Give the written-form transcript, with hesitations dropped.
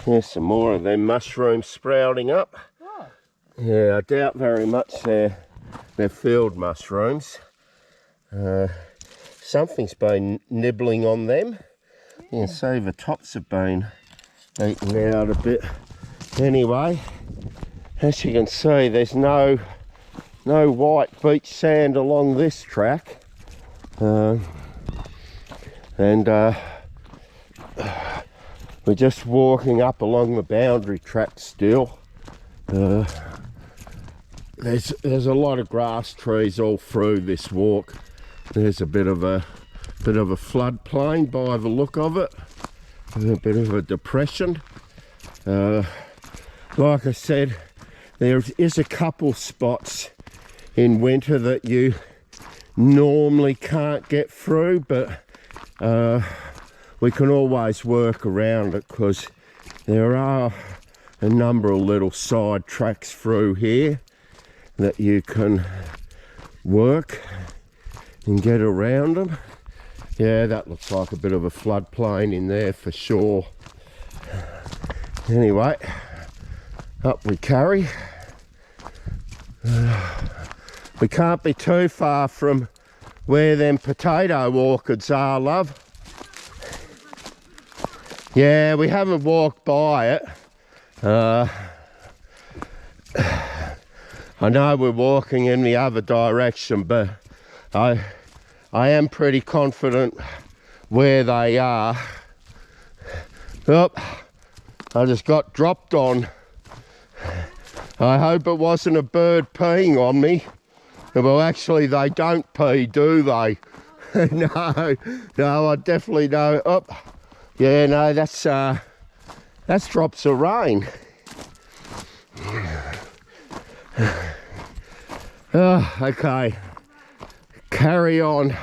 There's some more of them mushrooms sprouting up. Oh. Yeah, I doubt very much they're field mushrooms. Something's been nibbling on them. Yeah. You can see the tops have been eaten out a bit. Anyway, as you can see, there's no white beach sand along this track. We're just walking up along the boundary track still. There's a lot of grass trees all through this walk. There's a bit of a floodplain by the look of it. A bit of a depression. Like I said, there is a couple spots in winter that you normally can't get through, but we can always work around it because there are a number of little side tracks through here that you can work and get around them. Yeah, that looks like a bit of a floodplain in there for sure. Anyway, up we carry. We can't be too far from where them potato orchards are, love. Yeah, we haven't walked by it. I know we're walking in the other direction, but I am pretty confident where they are. Oh, I just got dropped on. I hope it wasn't a bird peeing on me. Well, actually, they don't pee, do they? No, I definitely know. Oh, yeah, no, that's drops of rain. Oh, okay. Carry on.